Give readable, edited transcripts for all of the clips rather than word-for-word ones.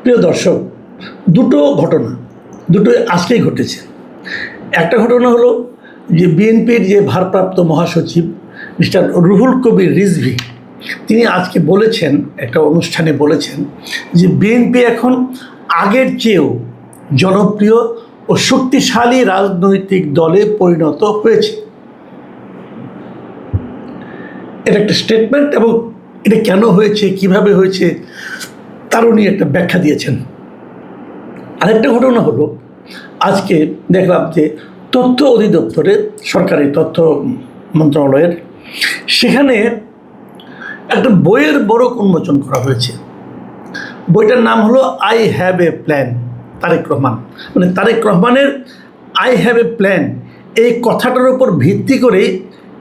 প্রিয় দর্শক, দুটোই আজকেই ঘটেছে। একটা ঘটনা হলো যে বিএনপির যে ভারপ্রাপ্ত মহাসচিব মিস্টার রুহুল কবির রিজভী তিনি আজকে বলেছেন, একটা অনুষ্ঠানে বলেছেন যে বিএনপি এখন আগের চেয়েও জনপ্রিয় ও শক্তিশালী রাজনৈতিক দলে পরিণত হয়েছে। এটা একটা স্টেটমেন্ট, এবং এটা কেন হয়েছে, কিভাবে হয়েছে, তারও নিয়ে একটা ব্যাখ্যা দিয়েছেন। আরেকটা ঘটনা হলো, আজকে দেখলাম যে তথ্য অধিদপ্তরে, সরকারি তথ্য মন্ত্রণালয়ের, সেখানে একটা বইয়ের বড়ক উন্মোচন করা হয়েছে। বইটার নাম হলো I have a plan, Tarique Rahman. মানে তারেক রহমানের আই হ্যাভ এ প্ল্যান এই কথাটার উপর ভিত্তি করেই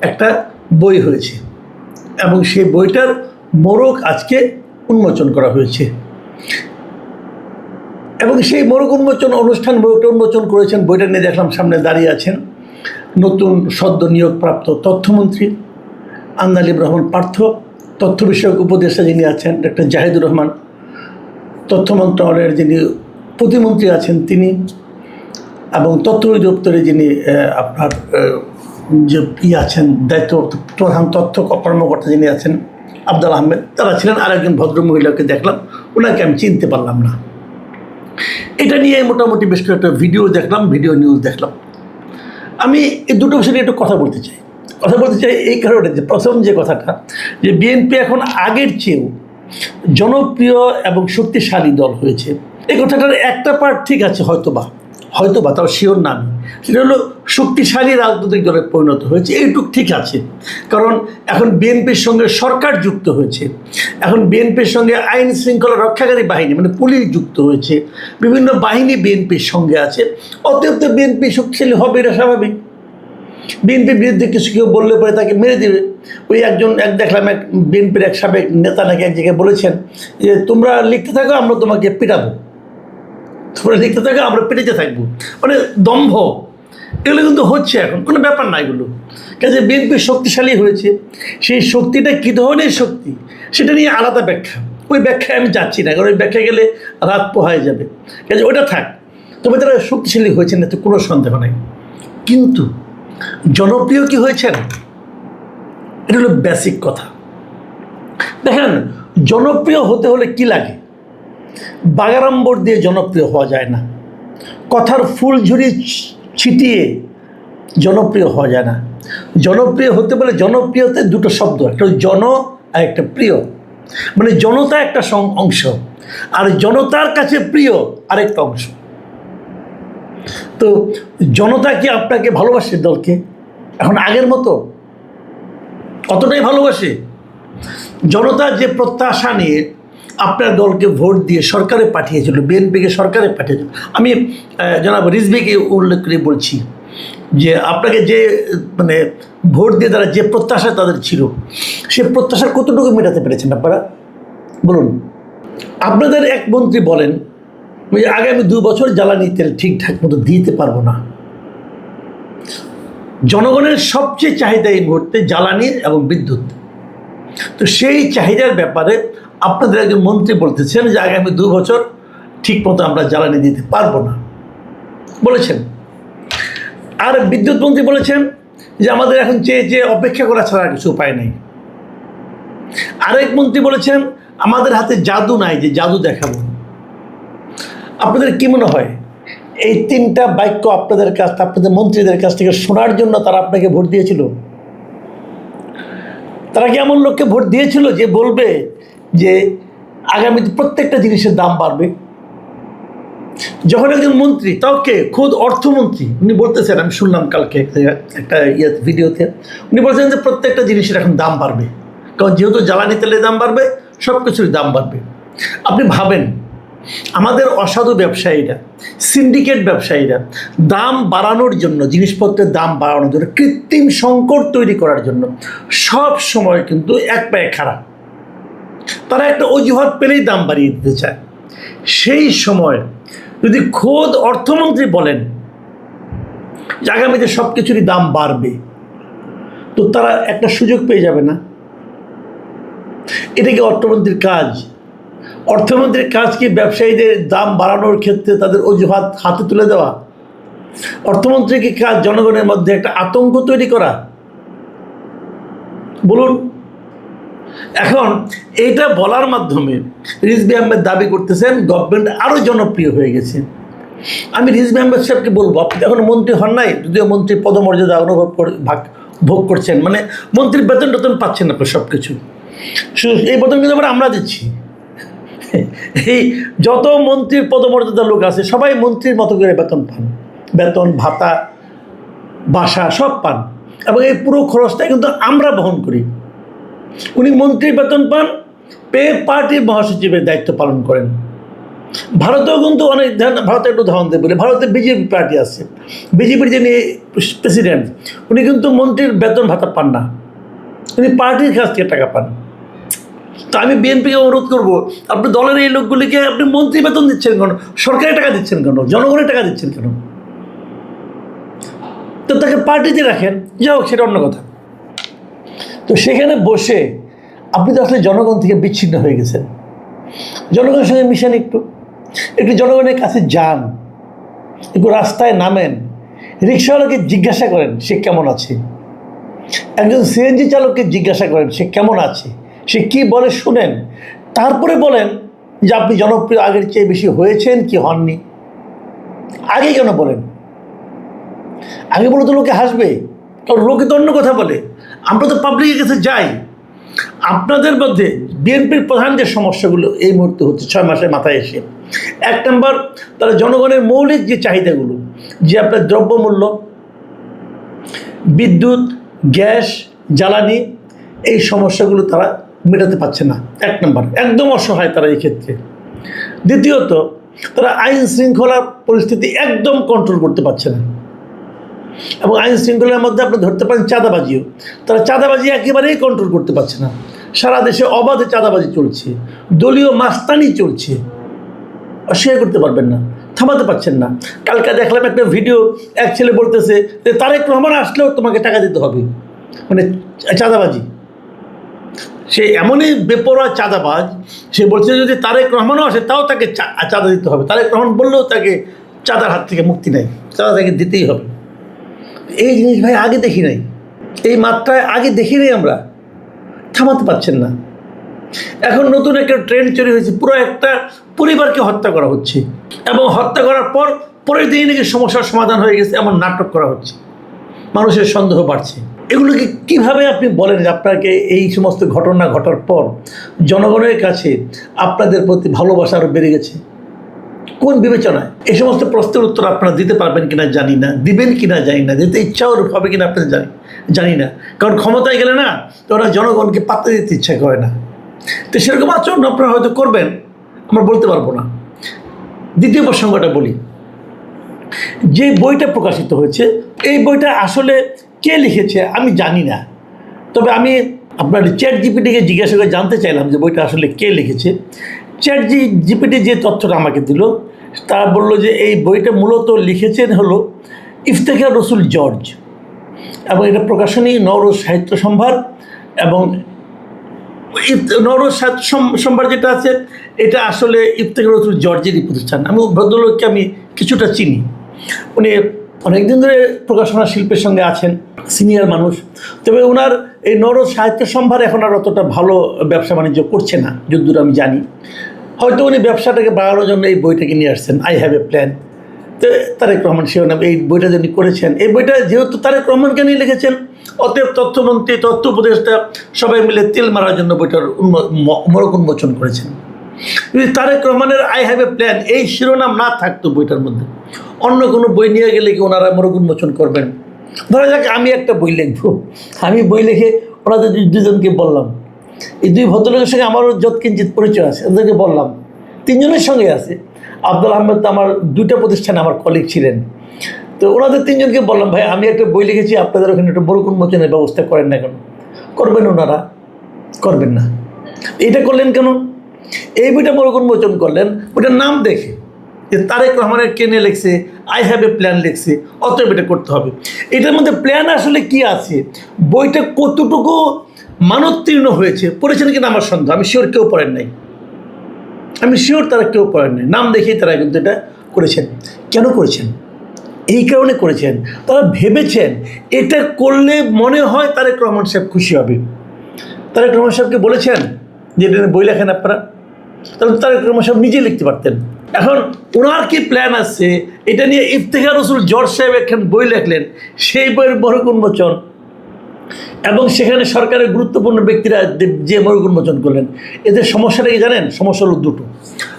একটা বই হয়েছে, এবং সেই বইটার মোড়ক আজকে উন্মোচন করা হয়েছে। এবং সেই মোড়ক উন্মোচন অনুষ্ঠান, বইটা উন্মোচন করেছেন, বইটা নিয়ে দেখলাম সামনে দাঁড়িয়ে আছেন নতুন সদ্য নিয়োগপ্রাপ্ত তথ্যমন্ত্রী আন্দালিব রহমান পার্থ, তথ্য বিষয়ক উপদেষ্টা যিনি আছেন ডক্টর জাহিদুর রহমান, তথ্য মন্ত্রণালয়ের যিনি প্রতিমন্ত্রী আছেন তিনি, এবং তথ্য অধিদপ্তরে যিনি আপনার যে আছেন দায়িত্ব প্রধান তথ্য কর্মকর্তা যিনি আছেন আবদুল আহমেদ, তারা ছিলেন। আর একজন ভদ্রমহিলাকে দেখলাম, ওনাকে আমি চিনতে পারলাম না। এটা নিয়ে মোটামুটি বেশ কয়েকটা ভিডিও দেখলাম, ভিডিও নিউজ দেখলাম। আমি এই দুটো বিষয় নিয়ে একটু কথা বলতে চাই এই কারণে যে প্রথম যে কথাটা, যে বিএনপি এখন আগের চেয়েও জনপ্রিয় এবং শক্তিশালী দল হয়েছে, এই কথাটার একটা পার্ট ঠিক আছে, হয়তোবা তাও শিওর না আমি, সেটা হলো শক্তিশালী রাজনৈতিক দলে পরিণত হয়েছে, এইটুক ঠিক আছে। কারণ এখন বিএনপির সঙ্গে সরকার যুক্ত হয়েছে, এখন বিএনপির সঙ্গে আইন শৃঙ্খলা রক্ষাকারী বাহিনী মানে পুলিশ যুক্ত হয়েছে, বিভিন্ন বাহিনী বিএনপির সঙ্গে আছে, অতএব তো বিএনপি শক্তিশালী হবে, এটা স্বাভাবিক। বিএনপির বিরুদ্ধে কিছু কেউ বললে পরে তাকে মেরে দেবে। ওই দেখলাম এক বিএনপির এক সাবেক নেতা নাকি এক জায়গায় বলেছেন যে তোমরা লিখতে থাকো, আমরা তোমাকে পিটাবো, তোমরা লিখতে থাকো, আমরা পেটেতে থাকবো। মানে দম্ভ, এগুলো কিন্তু হচ্ছে, এখন কোনো ব্যাপার না এগুলো। কাজে বিএনপি শক্তিশালী হয়েছে, সেই শক্তিটা কী ধরনের শক্তি সেটা নিয়ে আলাদা ব্যাখ্যা, ওই ব্যাখ্যায় আমি যাচ্ছি না, কারণ ওই ব্যাখ্যা গেলে রাত পোহায় যাবে। কাজে ওটা থাক, তবে তারা শক্তিশালী হয়েছেন এতে কোনো সন্দেহ নেই। কিন্তু জনপ্রিয় কি হয়েছেন, এটা হলো বেসিক কথা। দেখেন, জনপ্রিয় হতে হলে কি লাগে? বাগাড়ম্বর দিয়ে জনপ্রিয় হওয়া যায় না, কথার ফুলঝুরি ছিটিয়ে জনপ্রিয় হওয়া যায় না। জনপ্রিয় হতে বলে জনপ্রিয়তে দুটো শব্দ, একটা জন আর একটা প্রিয়। মানে জনতা একটা অংশ, আর জনতার কাছে প্রিয় আরেকটা অংশ। তো জনতা কি আপনাকে ভালোবাসে দলকে এখন আগের মতো? কতটাই ভালোবাসে? জনতা যে প্রত্যাশা নিয়ে আপনার দলকে ভোট দিয়ে সরকারে পাঠিয়েছিল, বিএনপিকে সরকারে পাঠিয়েছিল, আমি জনাব রিজভীকে উল্লেখ করে বলছি যে আপনাকে যে মানে ভোট দিয়ে তারা যে প্রত্যাশা তাদের ছিল, সে প্রত্যাশার কতটুকু মেটাতে পেরেছেন আপনারা বলুন? আপনাদের এক মন্ত্রী বলেন যে আগামী 2 বছর জ্বালানি তেল ঠিকঠাক মতো দিতে পারবো না। জনগণের সবচেয়ে চাহিদা এই মুহূর্তে জ্বালানি এবং বিদ্যুৎ। তো সেই চাহিদার ব্যাপারে আপনাদের একজন মন্ত্রী বলতেছেন যে আগামী 2 বছর ঠিক মতো আমরা জ্বালানি দিতে পারবো না বলেছেন। আর বিদ্যুৎ মন্ত্রী বলেছেন যে আমাদের এখন চেয়ে অপেক্ষা করা ছাড়া কিছু উপায় নেই। আরেক মন্ত্রী বলেছেন আমাদের হাতে জাদু নাই যে জাদু দেখাবো। আপনাদের কি মনে হয় এই 3টা বাক্য আপনাদের মন্ত্রীদের কাছ থেকে শোনার জন্য তারা আপনাকে ভোট দিয়েছিল? তারা কি এমন লোককে ভোট দিয়েছিল যে বলবে যে আগামীতে প্রত্যেকটা জিনিসের দাম বাড়বে? যখন একজন মন্ত্রী, তাও কে, খোদ অর্থমন্ত্রী, উনি বলতেছেন, আমি শুনলাম কালকে একটা ভিডিওতে, উনি বলছেন যে প্রত্যেকটা জিনিসের এখন দাম বাড়বে, কারণ যেহেতু জ্বালানি তেলের দাম বাড়বে, সব কিছুর দাম বাড়বে। আপনি ভাবেন, আমাদের অসাধু ব্যবসায়ীরা, সিন্ডিকেট ব্যবসায়ীরা দাম বাড়ানোর জন্য, জিনিসপত্রের দাম বাড়ানোর জন্য, কৃত্রিম সংকট তৈরি করার জন্য সব সময় কিন্তু এক পায়ে খারাপ। তারা একটা অজুহাত পেলেই দাম বাড়িয়ে দিতে চায়। সেই সময় যদি খোদ অর্থমন্ত্রী বলেন যে আগামীতে সব কিছুরই দাম বাড়বে, তো তারা একটা সুযোগ পেয়ে যাবে না? এটা কি অর্থমন্ত্রীর কাজ? অর্থমন্ত্রীর কাজ কি ব্যবসায়ীদের দাম বাড়ানোর ক্ষেত্রে তাদের অজুহাত হাতে তুলে দেওয়া? অর্থমন্ত্রীর কি কাজ জনগণের মধ্যে একটা আতঙ্ক তৈরি করা? বলুন। এখন এইটা বলার মাধ্যমে রিজভী আহমেদ দাবি করতেছেন গভর্নমেন্ট আরও জনপ্রিয় হয়ে গেছে। আমি রিজভী আহমেদ সাহেবকে বলবো, আপনি এখন মন্ত্রী হন নাই, যদিও মন্ত্রী পদমর্যাদা ভোগ করছেন, মানে মন্ত্রীর বেতন টেতন পাচ্ছেন আপনি সব কিছু, এই বেতন কিন্তু আমরা দিচ্ছি। এই যত মন্ত্রীর পদমর্যাদার লোক আছে সবাই মন্ত্রীর মতো করে বেতন পান, বেতন ভাতা বাসা সব পান, এবং এই পুরো খরচটা কিন্তু আমরা বহন করি। উনি মন্ত্রীর বেতন পান, পেয়ে পার্টির মহাসচিবের দায়িত্ব পালন করেন। ভারতেও কিন্তু অনেক, ভারতে একটু উদাহরণ দেবে বলে, ভারতে বিজেপি পার্টি আছে, বিজেপির যিনি প্রেসিডেন্ট উনি কিন্তু মন্ত্রীর বেতন ভাতা পান না, উনি পার্টির কাছ থেকে টাকা পান। তো আমি বিএনপিকে অনুরোধ করবো, আপনি দলের এই লোকগুলিকে আপনি মন্ত্রী বেতন দিচ্ছেন কেন, সরকারি টাকা দিচ্ছেন কেন, জনগণের টাকা দিচ্ছেন কেন? তো তাকে পার্টিতে রাখেন, যাই হোক, সেটা অন্য কথা। তো সেখানে বসে আপনি তো আসলে জনগণ থেকে বিচ্ছিন্ন হয়ে গেছেন। জনগণের সঙ্গে মিশেন, একটু জনগণের কাছে যান, একটু রাস্তায় নামেন, রিক্সাওয়ালাকে জিজ্ঞাসা করেন সে কেমন আছে, একজন সিএনজি চালককে জিজ্ঞাসা করেন সে কেমন আছে, সে কি বলে শুনেন, তারপরে বলেন যে আপনি জনপ্রিয় আগের চেয়ে বেশি হয়েছেন কি হননি। আগে কেন বলেন? আগে বলে তো লোকে হাসবে, কারণ লোকে তো অন্য কথা বলে। আমরা তো পাবলিকের কাছে যাই। আপনাদের মধ্যে বিএনপির প্রধান যে সমস্যাগুলো এই মুহূর্তে হচ্ছে 6 মাসের মাথায় এসে, 1 নম্বর, তারা জনগণের মৌলিক যে চাহিদাগুলো, যে আপনার দ্রব্যমূল্য, বিদ্যুৎ, গ্যাস, জ্বালানি, এই সমস্যাগুলো তারা মেটাতে পারছে না। 1 নম্বর, একদম অসহায় তারা এই ক্ষেত্রে। দ্বিতীয়ত, তারা আইন শৃঙ্খলার পরিস্থিতি একদম কন্ট্রোল করতে পারছে না, এবং আইন শৃঙ্খলার মধ্যে আপনি ধরতে পারেন চাঁদাবাজিও, তারা চাঁদাবাজি একেবারেই কন্ট্রোল করতে পারছে না। সারা দেশে অবাধে চাঁদাবাজি চলছে, দলীয় মাস্তানি চলছে, অস্বীকার করতে পারবেন না, থামাতে পারছেন না। কালকে দেখলাম একটা ভিডিও, এক ছেলে বলতেছে যে তারেক রহমান আসলেও তোমাকে টাকা দিতে হবে, মানে চাঁদাবাজি। সে এমনই বেপরোয়া চাঁদাবাজ, সে বলছে যদি তারেক রহমানও আসে তাও তাকে চাঁদা দিতে হবে, তারেক রহমান বললেও তাকে চাঁদার হাত থেকে মুক্তি নেই, চাঁদা তাকে দিতেই হবে। এই জিনিস ভাই আগে দেখি নাই, এই মাত্রায় আগে দেখি নাই আমরা, থামাতে পারছেন না। এখন নতুন একটা ট্রেন্ড তৈরি হয়েছে, পুরো একটা পরিবারকে হত্যা করা হচ্ছে, এবং হত্যা করার পর পরের দিনই নাকি সমস্যার সমাধান হয়ে গেছে এমন নাটক করা হচ্ছে, মানুষের সন্দেহ বাড়ছে। এগুলোকে কিভাবে আপনি বলেন যে আপনাকে এই সমস্ত ঘটনা ঘটার পর জনগণের কাছে আপনাদের প্রতি ভালোবাসা আরও বেড়ে গেছে? কোন বিবেচনায়? এই সমস্ত প্রশ্নের উত্তর আপনারা দিতে পারবেন কিনা জানি না, দিবেন কিনা জানি না, দিতে ইচ্ছাও হবে কিনা আপনাদের জানি না। কারণ ক্ষমতায় গেলে না তো ওরা জনগণকে পাত্তা দিতে ইচ্ছা করে না। তো সেরকম আচরণ আপনারা হয়তো করবেন, আমরা বলতে পারবো না। দ্বিতীয় প্রসঙ্গটা বলি, যে বইটা প্রকাশিত হয়েছে এই বইটা আসলে কে লিখেছে আমি জানি না, তবে আমি আপনার চ্যাট জিপিটিকে জিজ্ঞাসা করে জানতে চাইলাম যে বইটা আসলে কে লিখেছে। চ্যাট জিপিটি যে তথ্যটা আমাকে দিল, তারা বলল যে এই বইটা মূলত লিখেছেন হলো ইফতেখার রসুল জর্জ, এবং এটা প্রকাশনী নওরোজ সাহিত্য সম্ভার, এবং নওরোজ সাহিত্য সম্ভার যেটা আছে এটা আসলে ইফতেখার রসুল জর্জেরই প্রতিষ্ঠান। আমি ভদ্রলোককে আমি কিছুটা চিনি, উনি অনেকদিন ধরে প্রকাশনা শিল্পের সঙ্গে আছেন, সিনিয়র মানুষ। তবে ওনার এই নওরোজ সাহিত্য সম্ভার এখন আর অতটা ভালো ব্যবসা বাণিজ্য করছে না যদ্দূর আমি জানি। হয়তো উনি ব্যবসাটাকে বাড়ানোর জন্য এই বইটাকে নিয়ে আসছেন, আই হ্যাভ এ প্ল্যান। তো তারেক রহমান শিরোনাম এই বইটা যিনি করেছেন, এই বইটা যেহেতু তারেক রহমানকে নিয়ে লিখেছেন, অতএব তথ্যমন্ত্রী, তথ্য উপদেষ্টা সবাই মিলে তেল মারার জন্য বইটার মোড়ক উন্মোচন করেছেন। যদি তারেক রহমানের আই হ্যাভ এ প্ল্যান এই শিরোনাম না থাকতো বইটার মধ্যে, অন্য কোনো বই নিয়ে গেলে কি ওনারা মোড়ক উন্মোচন করবেন? ধরা যাক আমি একটা বই লিখব, আমি বই লিখে ওনাদের দুজনকে বললাম, এই দুই ভদ্রলোকের সঙ্গে আমারও যৎকিঞ্চিত পরিচয় আছে, ওদেরকে বললাম, 3 জনের সঙ্গে আছে। আব্দুল আহমেদ আমার 2টা প্রতিষ্ঠানে আমার কলিগ ছিলেন, তো ওনাদের 3 জনকে বললাম, ভাই আমি একটা বই লিখেছি, আপনাদের ওখানে একটা মোড়ক উন্মোচনের ব্যবস্থা করেন না কেন? করবেন ওনারা? করবেন না। এটা করলেন কেন? এই বইটা মোড়ক উন্মোচন করলেন ওইটার নাম দেখে যে তারেক রহমানের কে নিয়ে লিখছে, আই হ্যাভ এ প্ল্যান লিখছে, অতএব এটা করতে হবে। এটার মধ্যে প্ল্যান আসলে কি আছে, বইটা কতটুকু মানোত্তীর্ণ হয়েছে, পড়েছেন কিনা আমার সন্দেহ, আমি শিওর কেউ পড়েন নাই। আমি শিওর তারা কেউ পড়েন নাই, নাম দেখেই তারা কিন্তু এটা করেছেন। কেন করেছেন? এই কারণে করেছেন, তারা ভেবেছেন এটা করলে মনে হয় তারেক রহমান সাহেব খুশি হবে। তারেক রহমান সাহেবকে বলেছেন যে এটা বই লেখেন আপনারা, তাহলে তারেক রহমান সাহেব নিজে লিখতে পারতেন। এখন ওনার কি প্ল্যান আছে এটা নিয়ে? ইফতেখার রসুল জর্জ সাহেব একখান বই লেখলেন, সেই বইয়ের মরক উন্মোচন, এবং সেখানে সরকারের গুরুত্বপূর্ণ ব্যক্তিরা যে মরক উন্মোচন করলেন। এদের সমস্যাটা কি জানেন? সমস্যা হলো দুটো।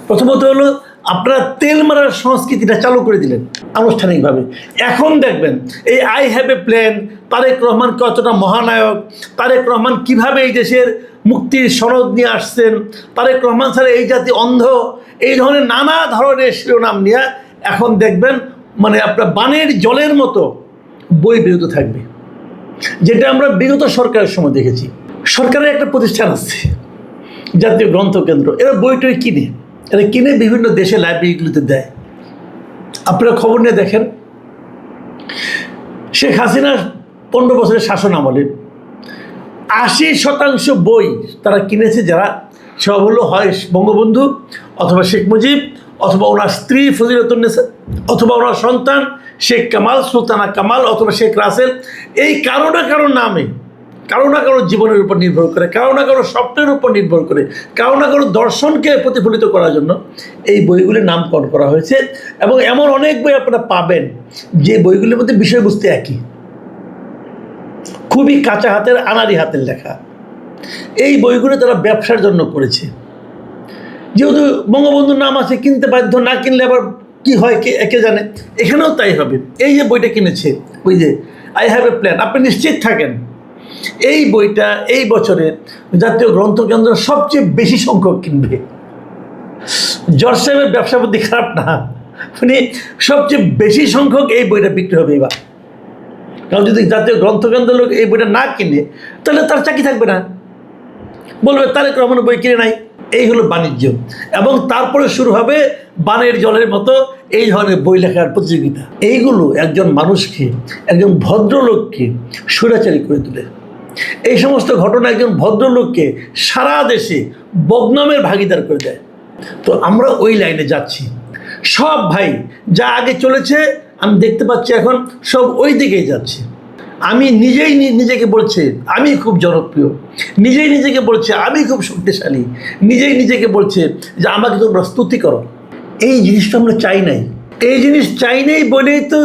প্রথমত হলো আপনারা তেল মারার সংস্কৃতিটা চালু করে দিলেন আনুষ্ঠানিকভাবে। এখন দেখবেন এই I have a plan, Tarique Rahman কতটা মহানায়ক, তারেক রহমান কিভাবে এই দেশের মুক্তির সনদ নিয়ে আসছেন, তারেক রহমান ছাড়া এই জাতি অন্ধ, এই ধরনের নানা ধরনের শিরোনাম নিয়ে এখন দেখবেন মানে আপনার বানের জলের মতো বই বিরত থাকবে, যেটা আমরা বিগত সরকারের সময় দেখেছি। সরকারের একটা প্রতিষ্ঠান আছে জাতীয় গ্রন্থ কেন্দ্র, এরা বইটই কিনে, এরা কিনে বিভিন্ন দেশে লাইব্রেরিগুলোতে দেয়। আপনারা খবর নিয়ে দেখেন, শেখ হাসিনার 15 বছরের শাসন আমলে 80% বই তারা কিনেছে যারা, সব হলো হয় বঙ্গবন্ধু অথবা শেখ মুজিব অথবা ওনার স্ত্রী ফজিলাতুন্নেসা অথবা ওনার সন্তান শেখ কামাল, সুলতানা কামাল অথবা শেখ রাসেল। এই কারো না কারো নামে, কারো না কারো জীবনের উপর নির্ভর করে, কারো না কারো স্বপ্নের উপর নির্ভর করে, কারো না কারো দর্শনকে প্রতিফলিত করার জন্য এই বইগুলির নামকরণ করা হয়েছে। এবং এমন অনেক বই আপনারা পাবেন যে বইগুলির মধ্যে বিষয়বস্তু একই, খুবই কাঁচা হাতের আনাড়ি হাতের লেখা। এই বইগুলো তারা ব্যবসার জন্য করেছে। যেহেতু বঙ্গবন্ধুর নাম আছে, কিনতে বাধ্য, না কিনলে আবার কি হয় একে জানে। এখানেও তাই হবে। এই যে বইটা কিনেছে, ওই যে আই হ্যাভ এ প্ল্যান, আপনি নিশ্চিত থাকেন এই বইটা এই বছরে জাতীয় গ্রন্থকেন্দ্র সবচেয়ে বেশি সংখ্যক কিনবে। জর্জ সাহেবের ব্যবসা বুদ্ধি খারাপ না, মানে সবচেয়ে বেশি সংখ্যক এই বইটা বিক্রি হবে এবার। কারণ যদি জাতীয় গ্রন্থকেন্দ্র লোক এই বইটা না কিনে তাহলে তার চাকরি থাকবে না, বলবে তারেক রহমানের বই কিনে নাই। এই হলো বাণিজ্য। এবং তারপরে শুরু হবে বানের জলের মতো এই ধরনের বই লেখার প্রতিযোগিতা। এইগুলো একজন মানুষকে, একজন ভদ্রলোককে স্বৈরাচারী করে তোলে। এই সমস্ত ঘটনা একজন ভদ্রলোককে সারা দেশে বদনামের ভাগিদার করে দেয়। তো আমরা ওই লাইনে যাচ্ছি। সব ভাই যা আগে চলেছে আমি দেখতে পাচ্ছি এখন সব ওই দিকেই যাচ্ছে। আমি নিজেই নিজেকে বলছে আমি খুব জনপ্রিয়, নিজেই নিজেকে বলছে আমি খুব শক্তিশালী, নিজেই নিজেকে বলছে যে আমাকে তোমরা স্তুতি করো। এই জিনিসটা আমরা চাই নাই। এই জিনিস চাই নাই বলেই তো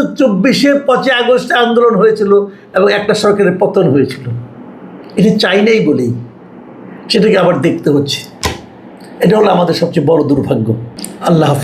25 আগস্টে আন্দোলন হয়েছিল এবং একটা সরকারের পতন হয়েছিল। এটা চাই নাই বলেই সেটাকে আবার দেখতে হচ্ছে। এটা হলো আমাদের সবচেয়ে বড় দুর্ভাগ্য। আল্লাহ হাফেজ।